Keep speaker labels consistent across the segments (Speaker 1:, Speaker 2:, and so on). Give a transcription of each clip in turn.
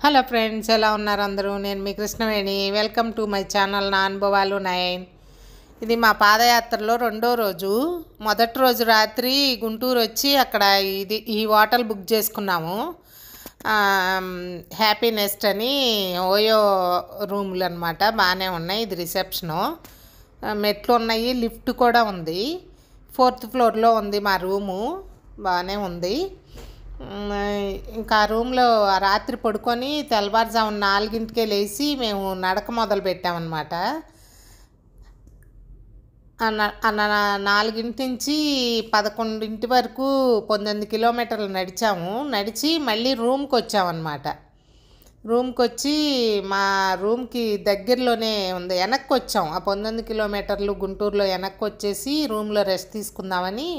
Speaker 1: Hello friends, ఎలా ఉన్నారు అందరూ? నేను మీ Krishnaveni. Welcome to my channel నా అనుభవాలు 9. ఇది మా పాదయాత్రలో రెండో రోజు. మొదటి రోజు రాత్రి గుంటూరు వచ్చి అక్కడ ఈ హోటల్ బుక్ చేసుకున్నాము. హ్యాపీ నెస్ట్ అని ఓయో రూములు అనమాట. బాగానే ఉన్నాయి. ఇది రిసెప్షను. మెట్లు ఉన్నాయి, లిఫ్ట్ కూడా ఉంది. 4th ఫ్లోర్లో ఉంది మా రూము. బాగానే ఉంది. ఇంకా ఆ రూమ్లో రాత్రి పడుకొని తెల్లవారుజామున 4కే లేచి మేము నడక మొదలు పెట్టామన్నమాట. 4 నుంచి 11 వరకు 19 కిలోమీటర్లు నడిచి మళ్ళీ రూమ్కి వచ్చామన్నమాట. రూమ్కి వచ్చి మా రూమ్కి దగ్గరలోనే ఉంది. వెనక్కి వచ్చాం. ఆ 19 కిలోమీటర్లు గుంటూరులో వెనక్కి వచ్చేసి రూమ్లో రెస్ట్ తీసుకుందామని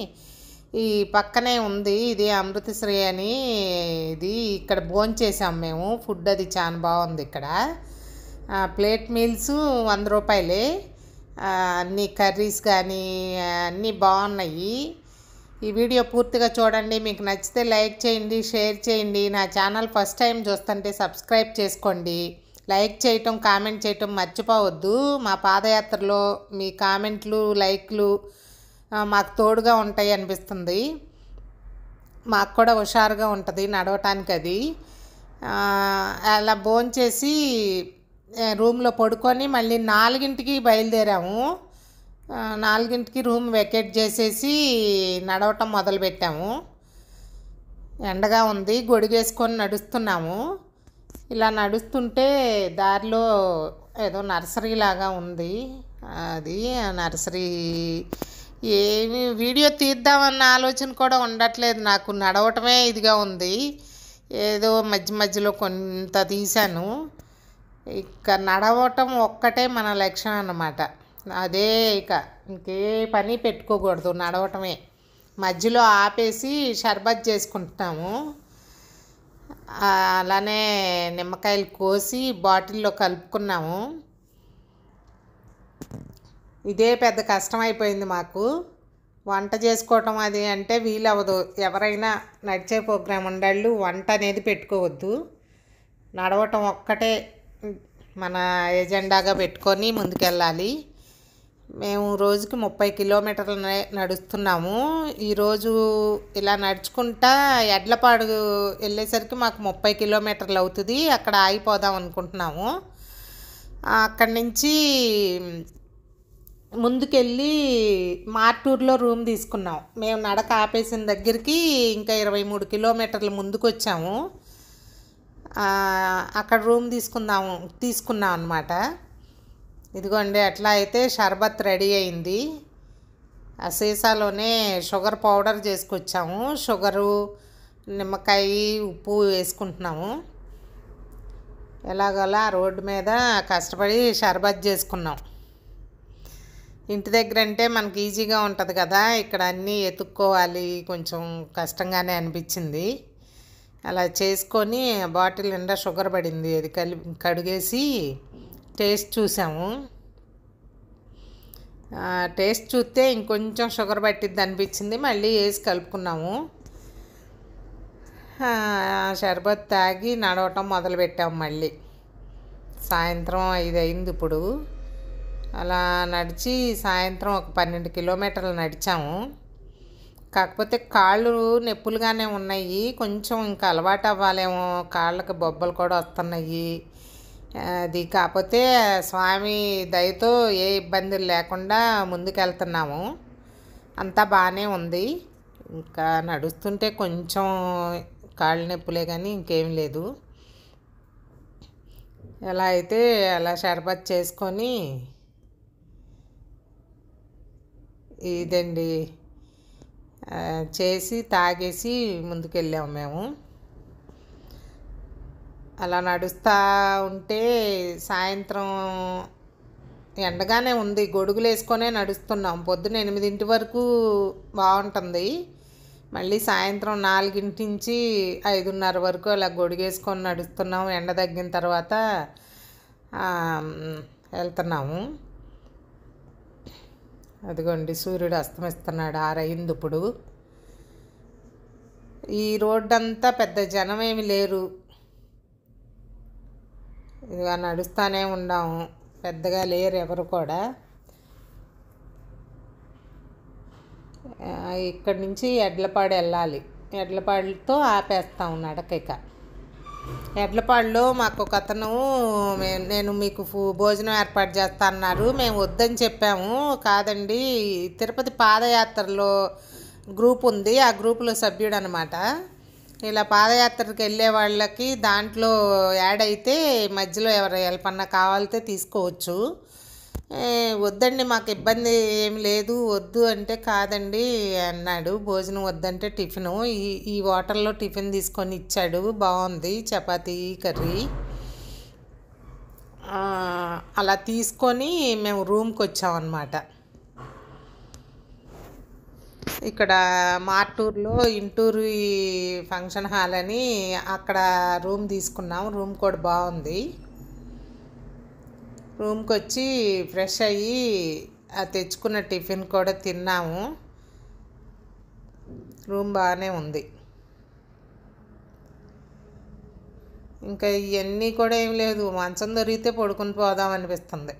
Speaker 1: ఈ పక్కనే ఉంది. ఇది అమృతశ్రీ అని. ఇది ఇక్కడ భోంచేసాం మేము. ఫుడ్ అది చాలా బాగుంది ఇక్కడ. ప్లేట్ మీల్స్ 100 రూపాయలే. అన్ని కర్రీస్ కానీ అన్నీ బాగున్నాయి. ఈ వీడియో పూర్తిగా చూడండి. మీకు నచ్చితే లైక్ చేయండి, షేర్ చేయండి. నా ఛానల్ ఫస్ట్ టైం చూస్తుంటే సబ్స్క్రైబ్ చేసుకోండి. లైక్ చేయటం, కామెంట్ చేయటం మర్చిపోవద్దు. మా పాదయాత్రలో మీ కామెంట్లు, లైక్లు మాకు తోడుగా ఉంటాయి అనిపిస్తుంది. మాకు కూడా హుషారుగా ఉంటుంది నడవటానికి. అది అలా భోంచేసి రూమ్లో పడుకొని మళ్ళీ 4కి బయలుదేరాము. 4కి రూమ్ వెకేట్ చేసేసి నడవటం మొదలుపెట్టాము. ఎండగా ఉంది, గొడుగేసుకొని నడుస్తున్నాము. ఇలా నడుస్తుంటే దారిలో ఏదో నర్సరీ లాగా ఉంది. అది నర్సరీ ఏమి వీడియో తీద్దామన్న ఆలోచన కూడా ఉండట్లేదు నాకు. నడవటమే ఇదిగా ఉంది. ఏదో మధ్యలో కొంత తీశాను. ఇక నడవటం ఒక్కటే మన లక్ష్యం అన్నమాట. అదే ఇంకే పని పెట్టుకోకూడదు, నడవటమే. మధ్యలో ఆపేసి షర్బత్ చేసుకుంటున్నాము. అలానే నిమ్మకాయలు కోసి బాటిల్లో కలుపుకున్నాము. ఇదే పెద్ద కష్టమైపోయింది మాకు. వంట చేసుకోవటం అది అంటే వీలవ్వదు. ఎవరైనా నడిచే ప్రోగ్రాం ఉండాళ్ళు, వంట అనేది పెట్టుకోవద్దు. నడవటం ఒక్కటే మన ఎజెండాగా పెట్టుకొని ముందుకెళ్ళాలి. మేము రోజుకి 30 కిలోమీటర్లు నడుస్తున్నాము. ఈరోజు ఇలా నడుచుకుంటా ఎడ్లపాడు వెళ్ళేసరికి మాకు 30 కిలోమీటర్లు అవుతుంది. అక్కడ ఆగిపోదాం అనుకుంటున్నాము. అక్కడి నుంచి ముందుకెళ్ళి మార్టూర్లో రూమ్ తీసుకున్నాం. మేము నడక ఆపేసిన దగ్గరికి ఇంకా 23 కిలోమీటర్లు ముందుకు వచ్చాము. అక్కడ రూమ్ తీసుకున్నాం అన్నమాట. ఇదిగోండి, అట్లా అయితే షర్బత్ రెడీ అయింది. ఆ సీసాలోనే షుగర్ పౌడర్ చేసుకొచ్చాము. షుగరు, నిమ్మకాయ, ఉప్పు వేసుకుంటున్నాము. ఎలాగోలా రోడ్డు మీద కష్టపడి షర్బత్ చేసుకున్నాం. ఇంటి దగ్గర అంటే మనకి ఈజీగా ఉంటుంది కదా, ఇక్కడ అన్నీ ఎత్తుక్కోవాలి, కొంచెం కష్టంగానే అనిపించింది. అలా చేసుకొని బాటిల్ నిండా షుగర్ పడింది. అది కడిగేసి టేస్ట్ చూసాము. టేస్ట్ చూస్తే ఇంకొంచెం షుగర్ పట్టిద్ది అనిపించింది. మళ్ళీ వేసి కలుపుకున్నాము. షర్బత్ తాగి నడవటం మొదలుపెట్టాము. మళ్ళీ సాయంత్రం 5 అయింది ఇప్పుడు. అలా నడిచి సాయంత్రం ఒక 12 కిలోమీటర్లు నడిచాము. కాకపోతే కాళ్ళు నొప్పులుగానే ఉన్నాయి. కొంచెం ఇంకా అలవాటు అవ్వాలేమో, కాళ్ళకి బొబ్బలు కూడా వస్తున్నాయి. అది కాకపోతే స్వామి దయతో ఏ ఇబ్బందులు లేకుండా ముందుకెళ్తున్నాము. అంతా బాగానే ఉంది. ఇంకా నడుస్తుంటే కొంచెం కాళ్ళు నొప్పులే కానీ ఇంకేం లేదు. ఎలా అయితే అలా షర్బత్ చేసుకొని ఇదండి చేసి తాగేసి ముందుకెళ్ళాము మేము. అలా నడుస్తూ ఉంటే సాయంత్రం ఎండగానే ఉంది. గొడుగులు వేసుకొనే నడుస్తున్నాం. పొద్దున 8 వరకు బాగుంటుంది. మళ్ళీ సాయంత్రం 4 నుంచి 5:30 వరకు అలా గొడుగేసుకొని నడుస్తున్నాము. ఎండ తగ్గిన తర్వాత వెళ్తున్నాము. అదిగోండి, సూర్యుడు అస్తమిస్తున్నాడు. 6 అయింది ఇప్పుడు. ఈ రోడ్డు అంతా పెద్ద జనం ఏమి లేరు. ఇదిగా నడుస్తూనే ఉన్నాము, పెద్దగా లేరు ఎవరు కూడా. ఇక్కడి నుంచి ఎడ్లపాడు వెళ్ళాలి, ఎడ్లపాడుతో ఆపేస్తాము నడక. ఎడ్లపాడులో మాకు ఒక అతను నేను మీకు భోజనం ఏర్పాటు చేస్తా అన్నారు. మేము వద్దని చెప్పాము. కాదండి, తిరుపతి పాదయాత్రలో గ్రూప్ ఉంది, ఆ గ్రూపులో సభ్యుడు అనమాట. ఇలా పాదయాత్రకి వెళ్ళే వాళ్ళకి దాంట్లో యాడ్ అయితే మధ్యలో ఎవరు హెల్పన్నా కావాలితే తీసుకోవచ్చు. వద్దండి, మాకు ఇబ్బంది ఏమి లేదు, వద్దు అంటే కాదండి అన్నాడు. భోజనం వద్దంటే టిఫిను ఈ హోటల్లో టిఫిన్ తీసుకొని ఇచ్చాడు. బాగుంది, చపాతీ కర్రీ. అలా తీసుకొని మేము రూమ్కి వచ్చామన్నమాట. ఇక్కడ మార్టూర్లో ఇంటూరు ఫంక్షన్ హాల్ అని అక్కడ రూమ్ తీసుకున్నాం. రూమ్ కూడా బాగుంది. రూమ్కి వచ్చి ఫ్రెష్ అయ్యి తెచ్చుకున్న టిఫిన్ కూడా తిన్నాము. రూమ్ బాగానే ఉంది. ఇంకా ఇవన్నీ కూడా ఏం లేదు, మంచం దొరికితే పడుకుని పోదాం అనిపిస్తుంది.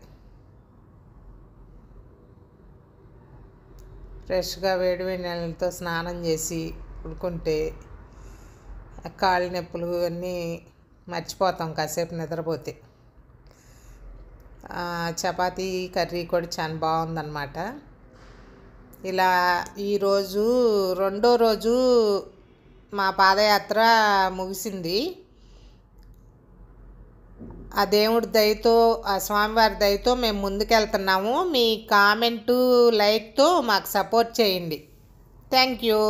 Speaker 1: ఫ్రెష్గా వేడి నీళ్ళతో స్నానం చేసి పడుకుంటే కాళ్ళ నొప్పులు అన్నీ మర్చిపోతాం కాసేపు నిద్రపోతే. చపాతీ కర్రీ కూడా చాలా బాగుందన్నమాట. ఇలా ఈరోజు రెండో రోజు మా పాదయాత్ర ముగిసింది. ఆ దేవుడి దయతో, ఆ స్వామివారి దయతో మేము ముందుకెళ్తున్నాము. మీ కామెంటు, లైక్తో మాకు సపోర్ట్ చేయండి. Thank you.